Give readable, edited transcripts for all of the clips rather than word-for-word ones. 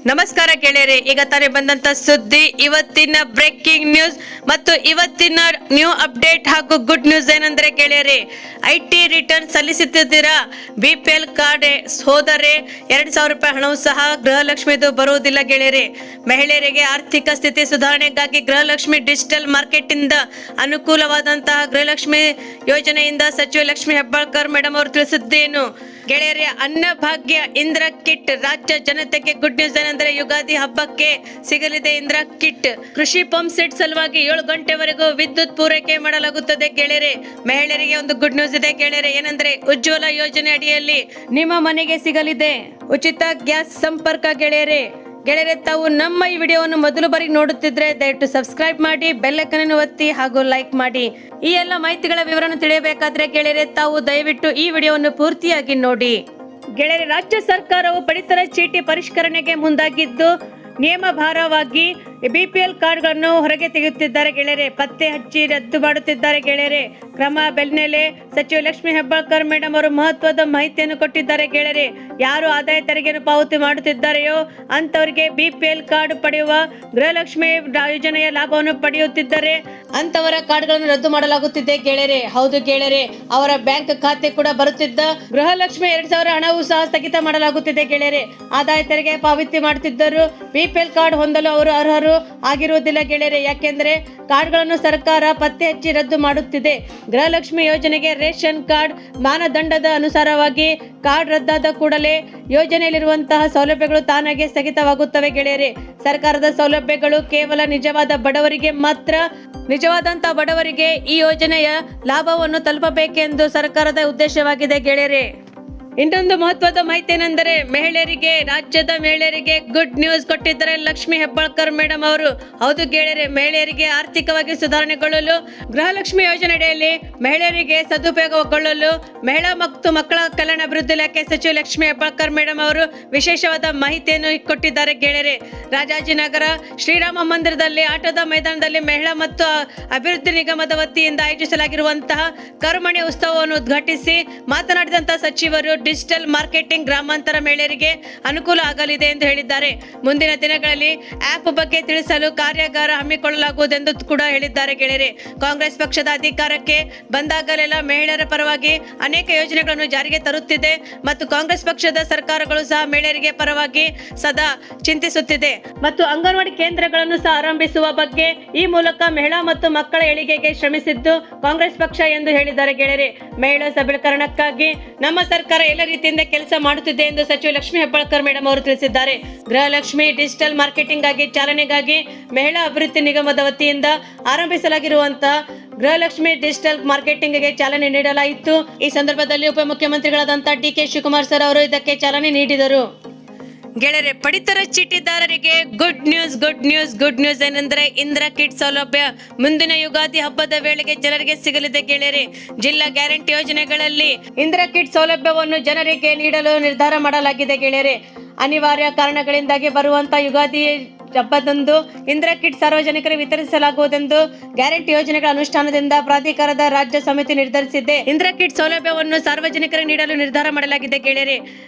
ನಮಸ್ಕಾರ ಗೆಳೆಯರೆ, ಈಗ ತಾನೇ ಬಂದಂತ ಸುದ್ದಿ, ಇವತ್ತಿನ ಬ್ರೇಕಿಂಗ್ ನ್ಯೂಸ್ ಮತ್ತು ಇವತ್ತಿನ ನ್ಯೂ ಅಪ್ಡೇಟ್ ಹಾಗೂ ಗುಡ್ ನ್ಯೂಸ್ ಏನಂದ್ರೆ ಗೆಳೆಯರೆ, IT ರಿಟರ್ನ್ ಸಲ್ಲಿಸುತ್ತಿದ್ದೀರಾ, BPL ಕಾರ್ಡ್ ಹೋದರೆ 2,000 ರೂಪಾಯಿ ಹಣವು ಸಹ ಗೃಹಲಕ್ಷ್ಮಿದು ಬರುವುದಿಲ್ಲ ಗೆಳೆಯರೆ. ಮಹಿಳೆಯರಿಗೆ ಆರ್ಥಿಕ ಸ್ಥಿತಿ ಸುಧಾರಣೆಗಾಗಿ ಗೃಹಲಕ್ಷ್ಮಿ ಡಿಜಿಟಲ್ ಮಾರ್ಕೆಟ್ ಇಂದ ಅನುಕೂಲವಾದಂತಹ ಗೃಹಲಕ್ಷ್ಮಿ ಯೋಜನೆಯಿಂದ ಸಚಿವ ಲಕ್ಷ್ಮಿ ಹೆಬ್ಬಾಳ್ಕರ್ ಮೇಡಮ್ ಅವರು ತಿಳಿಸಿದ್ದೇನು ಗೆಳೆಯರೆ. ಅನ್ನಭಾಗ್ಯ ಇಂದ್ರ ಕಿಟ್, ರಾಜ್ಯ ಜನತೆಗೆ ಗುಡ್ ನ್ಯೂಸ್ ಏನಂದ್ರೆ ಯುಗಾದಿ ಹಬ್ಬಕ್ಕೆ ಸಿಗಲಿದೆ ಇಂದ್ರ ಕಿಟ್. ಕೃಷಿ ಪಂಪ್ ಸೆಟ್ ಸಲುವಾಗಿ 7 ಗಂಟೆವರೆಗೂ ವಿದ್ಯುತ್ ಪೂರೈಕೆ ಮಾಡಲಾಗುತ್ತದೆ ಗೆಳೆಯರೆ. ಮಹಿಳೆಯರಿಗೆ ಒಂದು ಗುಡ್ ನ್ಯೂಸ್ ಇದೆ ಗೆಳೆಯರೆ, ಏನಂದ್ರೆ ಉಜ್ವಲ ಯೋಜನೆ ಅಡಿಯಲ್ಲಿ ನಿಮ್ಮ ಮನೆಗೆ ಸಿಗಲಿದೆ ಉಚಿತ ಗ್ಯಾಸ್ ಸಂಪರ್ಕ ಗೆಳೆಯರೆ. ತಾವು ನಮ್ಮ ಈ ವಿಡಿಯೋವನ್ನು ಮೊದಲು ಬಾರಿ ನೋಡುತ್ತಿದ್ರೆ ದಯವಿಟ್ಟು ಸಬ್ಸ್ಕ್ರೈಬ್ ಮಾಡಿ, ಬೆಲ್ ಐಕಾನ್ ಅನ್ನು ಒತ್ತಿ ಹಾಗೂ ಲೈಕ್ ಮಾಡಿ. ಈ ಎಲ್ಲ ಮಾಹಿತಿಗಳ ವಿವರವನ್ನು ತಿಳಿಯಬೇಕಾದ್ರೆ ಗೆಳೆಯರೆ ತಾವು ದಯವಿಟ್ಟು ಈ ವಿಡಿಯೋವನ್ನು ಪೂರ್ತಿಯಾಗಿ ನೋಡಿ. ಗೆಳೆಯರೆ, ರಾಜ್ಯ ಸರ್ಕಾರವು ಪಡಿತರ ಚೀಟಿ ಪರಿಷ್ಕರಣೆಗೆ ಮುಂದಾಗಿದ್ದು ನಿಯಮಭಾರವಾಗಿ BPL ಕಾರ್ಡ್ಗಳನ್ನು ಹೊರಗೆ ತೆಗೆಯುತ್ತಿದ್ದಾರೆ ಗೆಳೆಯರೆ. ಪತ್ತೆ ಹಚ್ಚಿ ರದ್ದು ಮಾಡುತ್ತಿದ್ದಾರೆ ಗೆಳೆಯರೆ. ಕ್ರಮ ಬೆನ್ನಲ್ಲೇ ಸಚಿವ ಲಕ್ಷ್ಮಿ ಹೆಬ್ಬಾಳ್ಕರ್ ಮೇಡಮ್ ಅವರು ಮಹತ್ವದ ಮಾಹಿತಿಯನ್ನು ಕೊಟ್ಟಿದ್ದಾರೆ ಗೆಳೆಯರೆ. ಯಾರು ಆದಾಯ ತೆರಿಗೆಯನ್ನು ಪಾವತಿ ಮಾಡುತ್ತಿದ್ದಾರೆಯೋ ಅಂತವರಿಗೆ BPL ಕಾರ್ಡ್ ಪಡೆಯುವ ಗೃಹಲಕ್ಷ್ಮಿ ಯೋಜನೆಯ ಲಾಭವನ್ನು ಪಡೆಯುತ್ತಿದ್ದಾರೆ ಅಂತವರ ಕಾರ್ಡ್ಗಳನ್ನು ರದ್ದು ಮಾಡಲಾಗುತ್ತಿದೆ ಗೆಳೆಯರೆ. ಹೌದು ಗೆಳೆಯರೆ, ಅವರ ಬ್ಯಾಂಕ್ ಖಾತೆ ಕೂಡ ಬರುತ್ತಿದ್ದ ಗೃಹಲಕ್ಷ್ಮಿ 2,000 ಹಣವು ಸಹ ಸ್ಥಗಿತ ಮಾಡಲಾಗುತ್ತಿದೆ ಗೆಳೆಯರೆ. ಆದಾಯ ತೆರಿಗೆ ಪಾವತಿ ಮಾಡುತ್ತಿದ್ದರು BPL ಕಾರ್ಡ್ ಹೊಂದಲು ಅವರು ಅರ್ಹರು ಆಗಿರುವುದಿಲ್ಲ ಗೆಳೆಯರೆ. ಯಾಕೆಂದ್ರೆ ಕಾರ್ಡ್ಗಳನ್ನು ಸರ್ಕಾರ ಪತ್ತೆ ಹಚ್ಚಿ ರದ್ದು ಮಾಡುತ್ತಿದೆ. ಗೃಹಲಕ್ಷ್ಮಿ ಯೋಜನೆಗೆ ರೇಷನ್ ಕಾರ್ಡ್ ಮಾನದಂಡದ ಅನುಸಾರವಾಗಿ ಕಾರ್ಡ್ ರದ್ದಾದ ಕೂಡಲೇ ಯೋಜನೆಯಲ್ಲಿರುವಂತಹ ಸೌಲಭ್ಯಗಳು ತಾನಾಗೆ ಸ್ಥಗಿತವಾಗುತ್ತವೆ ಗೆಳೆಯರೆ. ಸರ್ಕಾರದ ಸೌಲಭ್ಯಗಳು ಕೇವಲ ನಿಜವಾದ ಬಡವರಿಗೆ ಮಾತ್ರ, ನಿಜವಾದಂತಹ ಬಡವರಿಗೆ ಈ ಯೋಜನೆಯ ಲಾಭವನ್ನು ತಲುಪಬೇಕೆಂದು ಸರ್ಕಾರದ ಉದ್ದೇಶವಾಗಿದೆ ಗೆಳೆಯರೆ. ಇನ್ನೊಂದು ಮಹತ್ವದ ಮಾಹಿತಿ ಏನೆಂದರೆ, ರಾಜ್ಯದ ಮಹಿಳೆಯರಿಗೆ ಗುಡ್ ನ್ಯೂಸ್ ಕೊಟ್ಟಿದ್ದಾರೆ ಲಕ್ಷ್ಮಿ ಹೆಬ್ಬಾಳ್ಕರ್ ಮೇಡಮ್ ಅವರು. ಹೌದು ಗೆಳೆಯರೆ, ಮಹಿಳೆಯರಿಗೆ ಆರ್ಥಿಕವಾಗಿ ಸುಧಾರಣೆಗೊಳ್ಳಲು ಗೃಹಲಕ್ಷ್ಮಿ ಯೋಜನೆಯಡಿಯಲ್ಲಿ ಮಹಿಳೆಯರಿಗೆ ಸದುಪಯೋಗಗೊಳ್ಳಲು ಮಹಿಳಾ ಮತ್ತು ಮಕ್ಕಳ ಕಲ್ಯಾಣ ಅಭಿವೃದ್ಧಿ ಇಲಾಖೆ ಸಚಿವ ಲಕ್ಷ್ಮಿ ಹೆಬ್ಬಾಳ್ಕರ್ ಮೇಡಮ್ ಅವರು ವಿಶೇಷವಾದ ಮಾಹಿತಿಯನ್ನು ಕೊಟ್ಟಿದ್ದಾರೆ ಗೆಳೆಯರೆ. ರಾಜಾಜಿನಗರ ಶ್ರೀರಾಮ ಮಂದಿರದಲ್ಲಿ ಆಟದ ಮೈದಾನದಲ್ಲಿ ಮಹಿಳಾ ಮತ್ತು ಅಭಿವೃದ್ಧಿ ನಿಗಮದ ವತಿಯಿಂದ ಆಯೋಜಿಸಲಾಗಿರುವಂತಹ ಕರುಮಣಿ ಉತ್ಸವವನ್ನು ಉದ್ಘಾಟಿಸಿ ಮಾತನಾಡಿದಂತಹ ಸಚಿವರು ಡಿಜಿಟಲ್ ಮಾರ್ಕೆಟಿಂಗ್ ಗ್ರಾಮಾಂತರ ಮಹಿಳೆಯರಿಗೆ ಅನುಕೂಲ ಆಗಲಿದೆ ಎಂದು ಹೇಳಿದ್ದಾರೆ. ಮುಂದಿನ ದಿನಗಳಲ್ಲಿ ಆಪ್ ಬಗ್ಗೆ ತಿಳಿಸಲು ಕಾರ್ಯಾಗಾರ ಹಮ್ಮಿಕೊಳ್ಳಲಾಗುವುದೆಂದು ಕೂಡ ಹೇಳಿದ್ದಾರೆ ಗೆಳೆಯರೆ. ಕಾಂಗ್ರೆಸ್ ಪಕ್ಷದ ಅಧಿಕಾರಕ್ಕೆ ಬಂದಾಗಲೆಲ್ಲ ಮಹಿಳೆಯರ ಪರವಾಗಿ ಅನೇಕ ಯೋಜನೆಗಳನ್ನು ಜಾರಿಗೆ ತರುತ್ತಿದೆ ಮತ್ತು ಕಾಂಗ್ರೆಸ್ ಪಕ್ಷದ ಸರ್ಕಾರಗಳು ಸಹ ಮಹಿಳೆಯರಿಗೆ ಪರವಾಗಿ ಸದಾ ಚಿಂತಿಸುತ್ತಿದೆ ಮತ್ತು ಅಂಗನವಾಡಿ ಕೇಂದ್ರಗಳನ್ನು ಸಹ ಆರಂಭಿಸುವ ಬಗ್ಗೆ ಈ ಮೂಲಕ ಮಹಿಳಾ ಮತ್ತು ಮಕ್ಕಳ ಏಳಿಗೆಗೆ ಶ್ರಮಿಸಿದ್ದು ಕಾಂಗ್ರೆಸ್ ಪಕ್ಷ ಎಂದು ಹೇಳಿದ್ದಾರೆ ಗೆಳೆಯರೆ. ಮಹಿಳಾ ಸಬಲೀಕರಣಕ್ಕಾಗಿ ನಮ್ಮ ಸರ್ಕಾರ ಎಲ್ಲ ರೀತಿಯಿಂದ ಕೆಲಸ ಮಾಡುತ್ತಿದೆ ಎಂದು ಸಚಿವ ಲಕ್ಷ್ಮಿ ಹೆಬ್ಬಾಳ್ಕರ್ ಮೇಡಮ್ ಅವರು ತಿಳಿಸಿದ್ದಾರೆ. ಗೃಹಲಕ್ಷ್ಮಿ ಡಿಜಿಟಲ್ ಮಾರ್ಕೆಟಿಂಗ್ ಆಗಿ ಚಾಲನೆಗಾಗಿ ಮಹಿಳಾ ಅಭಿವೃದ್ಧಿ ನಿಗಮದ ವತಿಯಿಂದ ಆರಂಭಿಸಲಾಗಿರುವಂತಹ ಗೃಹಲಕ್ಷ್ಮಿ ಡಿಜಿಟಲ್ ಮಾರ್ಕೆಟಿಂಗ್ಗೆ ಚಾಲನೆ ನೀಡಲಾಯಿತು. ಈ ಸಂದರ್ಭದಲ್ಲಿ ಉಪಮುಖ್ಯಮಂತ್ರಿಗಳಾದಂತಹ DK ಶಿವಕುಮಾರ್ ಸರ್ ಅವರು ಇದಕ್ಕೆ ಚಾಲನೆ ನೀಡಿದರು. ಗೆಳೆಯರೆ, ಪಡಿತರ ಚೀಟಿದಾರರಿಗೆ ಗುಡ್ ನ್ಯೂಸ್ ಏನೆಂದರೆ ಇಂದ್ರ ಕಿಟ್ ಸೌಲಭ್ಯ ಮುಂದಿನ ಯುಗಾದಿ ಹಬ್ಬದ ವೇಳೆಗೆ ಜನರಿಗೆ ಸಿಗಲಿದೆ ಗೆಳೆಯರೆ. ಜಿಲ್ಲಾ ಗ್ಯಾರಂಟಿ ಯೋಜನೆಗಳಲ್ಲಿ ಇಂದ್ರ ಕಿಟ್ ಸೌಲಭ್ಯವನ್ನು ಜನರಿಗೆ ನೀಡಲು ನಿರ್ಧಾರ ಮಾಡಲಾಗಿದೆ ಗೆಳೆಯರೆ. ಅನಿವಾರ್ಯ ಕಾರಣಗಳಿಂದಾಗಿ ಬರುವಂತಹ ಯುಗಾದಿ ಹಬ್ಬದಂದು ಇಂದ್ರ ಕಿಟ್ ಸಾರ್ವಜನಿಕರಿಗೆ ವಿತರಿಸಲಾಗುವುದೆಂದು ಗ್ಯಾರಂಟಿ ಯೋಜನೆಗಳ ಅನುಷ್ಠಾನದಿಂದ ಪ್ರಾಧಿಕಾರದ ರಾಜ್ಯ ಸಮಿತಿ ನಿರ್ಧರಿಸಿದೆ. ಇಂದ್ರ ಕಿಟ್ ಸೌಲಭ್ಯವನ್ನು ಸಾರ್ವಜನಿಕರಿಗೆ ನೀಡಲು ನಿರ್ಧಾರ ಮಾಡಲಾಗಿದೆ ಗೆಳೆಯರೆ.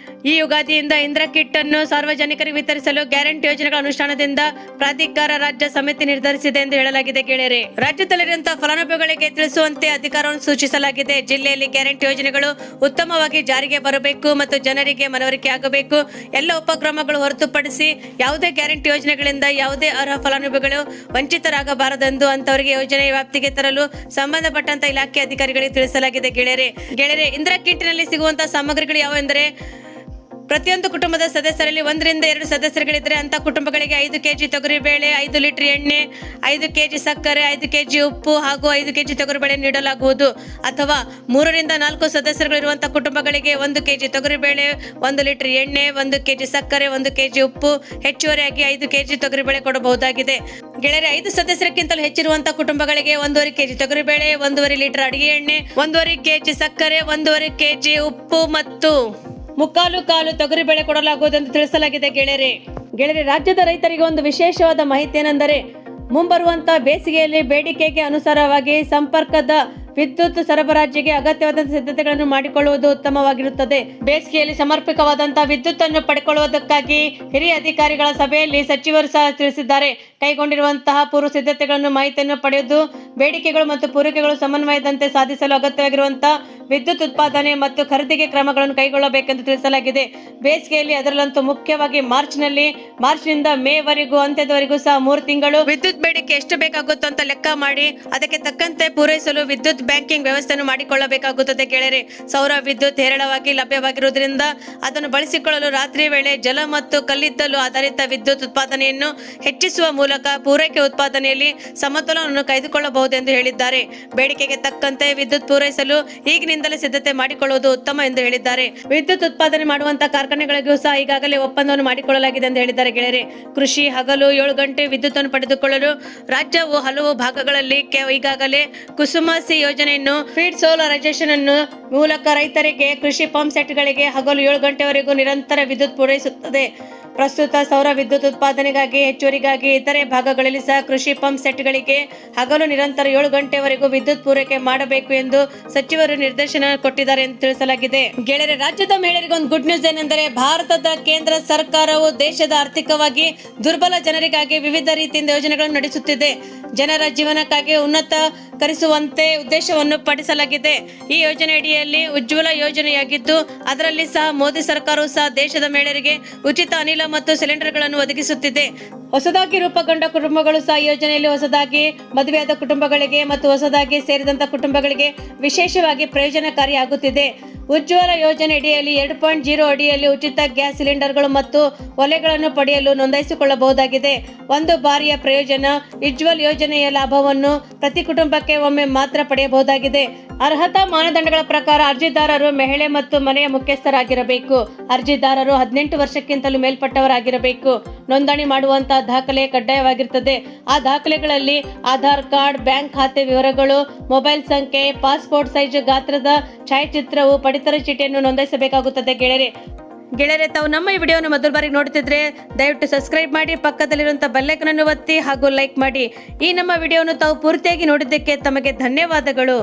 ಈ ಯುಗಾದಿಯಿಂದ ಇಂದ್ರ ಕಿಟ್ ಅನ್ನು ಸಾರ್ವಜನಿಕರಿಗೆ ವಿತರಿಸಲು ಗ್ಯಾರಂಟಿ ಯೋಜನೆಗಳ ಅನುಷ್ಠಾನದಿಂದ ಪ್ರಾಧಿಕಾರ ರಾಜ್ಯ ಸಮಿತಿ ನಿರ್ಧರಿಸಿದೆ ಎಂದು ಹೇಳಲಾಗಿದೆ ಗೆಳೆಯರೆ. ರಾಜ್ಯದಲ್ಲಿರುವಂತಹ ಫಲಾನುಭವಿಗಳಿಗೆ ತಿಳಿಸುವಂತೆ ಅಧಿಕಾರವನ್ನು ಸೂಚಿಸಲಾಗಿದೆ. ಜಿಲ್ಲೆಯಲ್ಲಿ ಗ್ಯಾರಂಟಿ ಯೋಜನೆಗಳು ಉತ್ತಮವಾಗಿ ಜಾರಿಗೆ ಬರಬೇಕು ಮತ್ತು ಜನರಿಗೆ ಮನವರಿಕೆ ಆಗಬೇಕು. ಎಲ್ಲ ಉಪಕ್ರಮಗಳು ಹೊರತುಪಡಿಸಿ ಯಾವುದೇ ಗ್ಯಾರಂಟಿ ಯೋಜನೆಗಳಿಂದ ಯಾವುದೇ ಅರ್ಹ ಫಲಾನುಭವಿಗಳು ವಂಚಿತರಾಗಬಾರದೆಂದು ಅಂತವರಿಗೆ ಯೋಜನೆ ವ್ಯಾಪ್ತಿಗೆ ತರಲು ಸಂಬಂಧಪಟ್ಟಂತ ಇಲಾಖೆ ಅಧಿಕಾರಿಗಳಿಗೆ ತಿಳಿಸಲಾಗಿದೆ ಗೆಳೆಯರೆ. ಇಂದ್ರ ಕಿಟ್ನಲ್ಲಿ ಸಿಗುವಂತಹ ಸಾಮಗ್ರಿಗಳು ಯಾವೆಂದರೆ, ಪ್ರತಿಯೊಂದು ಕುಟುಂಬದ ಸದಸ್ಯರಲ್ಲಿ 1 ರಿಂದ 2 ಸದಸ್ಯರುಗಳಿದ್ದರೆ ಅಂತ ಕುಟುಂಬಗಳಿಗೆ 5 kg ತೊಗರಿಬೇಳೆ, 5 ಲೀಟರ್ ಎಣ್ಣೆ, 5 kg ಸಕ್ಕರೆ, 5 kg ಉಪ್ಪು ಹಾಗೂ 5 kg ತೊಗರಿಬೇಳೆ ನೀಡಲಾಗುವುದು. ಅಥವಾ 3 ರಿಂದ 4 ಸದಸ್ಯರುಗಳಿರುವಂತಹ ಕುಟುಂಬಗಳಿಗೆ 1 kg ತೊಗರಿಬೇಳೆ, 1 ಲೀಟರ್ ಎಣ್ಣೆ, 1 kg ಸಕ್ಕರೆ, 1 kg ಉಪ್ಪು, ಹೆಚ್ಚುವರಿಯಾಗಿ 5 kg ತೊಗರಿಬೇಳೆ ಕೊಡಬಹುದಾಗಿದೆ ಗೆಳೆಯರೆ. 5 ಸದಸ್ಯರಿಗಿಂತಲೂ ಹೆಚ್ಚಿರುವಂತಹ ಕುಟುಂಬಗಳಿಗೆ 1.5 kg ತೊಗರಿಬೇಳೆ, 1.5 ಲೀಟರ್ ಅಡಿಗೆ ಎಣ್ಣೆ, 1.5 kg ಸಕ್ಕರೆ, 1.5 kg ಉಪ್ಪು ಮತ್ತು 3/4 ಕಾಲು ತೊಗರಿಬೇಳೆ ಕೊಡಲಾಗುವುದೆಂದು ತಿಳಿಸಲಾಗಿದೆ ಗೆಳೆಯರೆ. ರಾಜ್ಯದ ರೈತರಿಗೆ ಒಂದು ವಿಶೇಷವಾದ ಮಾಹಿತಿ ಏನೆಂದರೆ, ಮುಂಬರುವಂತಹ ಬೇಸಿಗೆಯಲ್ಲಿ ಬೇಡಿಕೆಗೆ ಅನುಸಾರವಾಗಿ ಸಂಪರ್ಕದ ವಿದ್ಯುತ್ ಸರಬರಾಜಿಗೆ ಅಗತ್ಯವಾದ ಸಿದ್ಧತೆಗಳನ್ನು ಮಾಡಿಕೊಳ್ಳುವುದು ಉತ್ತಮವಾಗಿರುತ್ತದೆ. ಬೇಸಿಗೆಯಲ್ಲಿ ಸಮರ್ಪಕವಾದಂತಹ ವಿದ್ಯುತ್ ಅನ್ನು ಪಡೆದುಕೊಳ್ಳುವುದಕ್ಕಾಗಿ ಹಿರಿಯ ಅಧಿಕಾರಿಗಳ ಸಭೆಯಲ್ಲಿ ಸಚಿವರು ಸಹ ತಿಳಿಸಿದ್ದಾರೆ. ಕೈಗೊಂಡಿರುವಂತಹ ಪೂರ್ವ ಸಿದ್ಧತೆಗಳನ್ನು ಮಾಹಿತಿಯನ್ನು ಪಡೆಯುವುದು, ಬೇಡಿಕೆಗಳು ಮತ್ತು ಪೂರೈಕೆಗಳು ಸಮನ್ವಯದಂತೆ ಸಾಧಿಸಲು ಅಗತ್ಯವಾಗಿರುವಂತಹ ವಿದ್ಯುತ್ ಉತ್ಪಾದನೆ ಮತ್ತು ಖರೀದಿಗೆ ಕ್ರಮಗಳನ್ನು ಕೈಗೊಳ್ಳಬೇಕೆಂದು ತಿಳಿಸಲಾಗಿದೆ. ಬೇಸಿಗೆಯಲ್ಲಿ ಅದರಲ್ಲಂತೂ ಮುಖ್ಯವಾಗಿ ಮಾರ್ಚ್ನಿಂದ ಮೇವರೆಗೂ ಅಂತ್ಯದವರೆಗೂ ಸಹ 3 ತಿಂಗಳು ವಿದ್ಯುತ್ ಬೇಡಿಕೆ ಎಷ್ಟು ಬೇಕಾಗುತ್ತೋ ಅಂತ ಲೆಕ್ಕ ಮಾಡಿ ಅದಕ್ಕೆ ತಕ್ಕಂತೆ ಪೂರೈಸಲು ವಿದ್ಯುತ್ ಬ್ಯಾಂಕಿಂಗ್ ವ್ಯವಸ್ಥೆಯನ್ನು ಮಾಡಿಕೊಳ್ಳಬೇಕಾಗುತ್ತದೆ ಗೆಳೆಯರೆ. ಸೌರ ವಿದ್ಯುತ್ ಹೇರಳವಾಗಿ ಲಭ್ಯವಾಗಿರುವುದರಿಂದ ಅದನ್ನು ಬಳಸಿಕೊಳ್ಳಲು ರಾತ್ರಿ ವೇಳೆ ಜಲ ಮತ್ತು ಕಲ್ಲಿದ್ದಲು ಆಧಾರಿತ ವಿದ್ಯುತ್ ಉತ್ಪಾದನೆಯನ್ನು ಹೆಚ್ಚಿಸುವ ಮೂಲಕ ಪೂರೈಕೆ ಉತ್ಪಾದನೆಯಲ್ಲಿ ಸಮತೋಲನವನ್ನು ಕಾಯ್ದುಕೊಳ್ಳಬಹುದೆಂದು ಹೇಳಿದ್ದಾರೆ. ಬೇಡಿಕೆಗೆ ತಕ್ಕಂತೆ ವಿದ್ಯುತ್ ಪೂರೈಸಲು ಈಗಿನಿಂದಲೇ ಸಿದ್ಧತೆ ಮಾಡಿಕೊಳ್ಳುವುದು ಉತ್ತಮ ಎಂದು ಹೇಳಿದ್ದಾರೆ. ವಿದ್ಯುತ್ ಉತ್ಪಾದನೆ ಮಾಡುವಂತಹ ಕಾರ್ಖಾನೆಗಳಿಗೂ ಸಹ ಈಗಾಗಲೇ ಒಪ್ಪಂದವನ್ನು ಮಾಡಿಕೊಳ್ಳಲಾಗಿದೆ ಎಂದು ಹೇಳಿದ್ದಾರೆ ಗೆಳೆಯರೆ. ಕೃಷಿ ಹಗಲು 7 ಗಂಟೆ ವಿದ್ಯುತ್ ಅನ್ನು ಪಡೆದುಕೊಳ್ಳಲು ರಾಜ್ಯವು ಹಲವು ಭಾಗಗಳಲ್ಲಿ ಈಗಾಗಲೇ ಕುಸುಮ ಸಿ ಯೋಜನೆಯನ್ನು ಫೀಡ್ ಸೋಲಾರೈಸೇಷನ್ ಅನ್ನು ಮೂಲಕ ರೈತರಿಗೆ ಕೃಷಿ ಪಂಪ್ ಸೆಟ್ಗಳಿಗೆ ಹಗಲು 7 ಗಂಟೆವರೆಗೂ ನಿರಂತರ ವಿದ್ಯುತ್ ಪೂರೈಸುತ್ತದೆ. ಪ್ರಸ್ತುತ ಸೌರ ವಿದ್ಯುತ್ ಉತ್ಪಾದನೆಗಾಗಿ ಹೆಚ್ಚುವರಿಗಾಗಿ ಇತರೆ ಭಾಗಗಳಲ್ಲಿ ಸಹ ಕೃಷಿ ಪಂಪ್ ಸೆಟ್ಗಳಿಗೆ ಹಗಲು ನಿರಂತರ 7 ಗಂಟೆವರೆಗೂ ವಿದ್ಯುತ್ ಪೂರೈಕೆ ಮಾಡಬೇಕು ಎಂದು ಸಚಿವರು ನಿರ್ದೇಶನ ಕೊಟ್ಟಿದ್ದಾರೆ ಎಂದು ತಿಳಿಸಲಾಗಿದೆ. ಗೆಳೆಯರೆ, ರಾಜ್ಯದ ಮಹಿಳೆಯರಿಗೆ ಒಂದು ಗುಡ್ ನ್ಯೂಸ್ ಏನೆಂದರೆ ಭಾರತದ ಕೇಂದ್ರ ಸರ್ಕಾರವು ದೇಶದ ಆರ್ಥಿಕವಾಗಿ ದುರ್ಬಲ ಜನರಿಗಾಗಿ ವಿವಿಧ ರೀತಿಯಿಂದ ಯೋಜನೆಗಳನ್ನು ನಡೆಸುತ್ತಿದೆ. ಜನರ ಜೀವನಕ್ಕಾಗಿ ಉನ್ನತೀಕರಿಸುವಂತೆ ಉದ್ದೇಶವನ್ನು ಪಡಿಸಲಾಗಿದೆ. ಈ ಯೋಜನೆಯಡಿಯಲ್ಲಿ ಉಜ್ವಲ ಯೋಜನೆಯಾಗಿದ್ದು ಅದರಲ್ಲಿ ಸಹ ಮೋದಿ ಸರ್ಕಾರವು ಸಹ ದೇಶದ ಮಹಿಳೆಯರಿಗೆ ಉಚಿತ ಅನಿಲ ಮತ್ತು ಸಿಲಿಂಡರ್ಗಳನ್ನು ಒದಗಿಸುತ್ತಿದೆ. ಹೊಸದಾಗಿ ರೂಪುಗೊಂಡ ಕುಟುಂಬಗಳು ಸಹ ಯೋಜನೆಯಲ್ಲಿ ಹೊಸದಾಗಿ ಮದುವೆಯಾದ ಕುಟುಂಬಗಳಿಗೆ ಮತ್ತು ಹೊಸದಾಗಿ ಸೇರಿದಂತ ಕುಟುಂಬಗಳಿಗೆ ವಿಶೇಷವಾಗಿ ಪ್ರಯೋಜನಕಾರಿಯಾಗುತ್ತಿದೆ. ಉಜ್ವಲ ಯೋಜನೆ ಅಡಿಯಲ್ಲಿ 2.0 ಅಡಿಯಲ್ಲಿ ಉಚಿತ ಗ್ಯಾಸ್ ಸಿಲಿಂಡರ್ಗಳು ಮತ್ತು ಒಲೆಗಳನ್ನು ಪಡೆಯಲು ನೋಂದಾಯಿಸಿಕೊಳ್ಳಬಹುದಾಗಿದೆ. ಒಂದು ಬಾರಿಯ ಪ್ರಯೋಜನ. ಉಜ್ವಲ್ ಯೋಜನೆಯ ಲಾಭವನ್ನು ಪ್ರತಿ ಕುಟುಂಬಕ್ಕೆ ಒಮ್ಮೆ ಮಾತ್ರ ಪಡೆಯಬಹುದಾಗಿದೆ. ಅರ್ಹತಾ ಮಾನದಂಡಗಳ ಪ್ರಕಾರ ಅರ್ಜಿದಾರರು ಮಹಿಳೆ ಮತ್ತು ಮನೆಯ ಮುಖ್ಯಸ್ಥರಾಗಿರಬೇಕು. ಅರ್ಜಿದಾರರು 18 ವರ್ಷಕ್ಕಿಂತಲೂ ಮೇಲ್ಪಟ್ಟವರಾಗಿರಬೇಕು. ನೋಂದಣಿ ಮಾಡುವಂತಹ ದಾಖಲೆ ಕಡ್ಡಾಯವಾಗಿರುತ್ತದೆ. ಆ ದಾಖಲೆಗಳಲ್ಲಿ ಆಧಾರ್ ಕಾರ್ಡ್, ಬ್ಯಾಂಕ್ ಖಾತೆ ವಿವರಗಳು, ಮೊಬೈಲ್ ಸಂಖ್ಯೆ, ಪಾಸ್ಪೋರ್ಟ್ ಸೈಜ್ ಗಾತ್ರದ ಛಾಯಾಚಿತ್ರವು, ಪಡಿತರ ಚೀಟಿಯನ್ನು ನೋಂದಾಯಿಸಬೇಕಾಗುತ್ತದೆ. ಗೆಳೆಯರೆ, ತಾವು ನಮ್ಮ ಈ ವಿಡಿಯೋವನ್ನು ಮೊದಲ ಬಾರಿಗೆ ನೋಡುತ್ತಿದ್ರೆ ದಯವಿಟ್ಟು ಸಬ್ಸ್ಕ್ರೈಬ್ ಮಾಡಿ, ಪಕ್ಕದಲ್ಲಿರುವಂತಹ ಬೆಲ್ ಐಕಾನ್ ಅನ್ನು ಒತ್ತಿ ಹಾಗೂ ಲೈಕ್ ಮಾಡಿ. ಈ ನಮ್ಮ ವಿಡಿಯೋವನ್ನು ತಾವು ಪೂರ್ತಿಯಾಗಿ ನೋಡಿದ್ದಕ್ಕೆ ತಮಗೆ ಧನ್ಯವಾದಗಳು.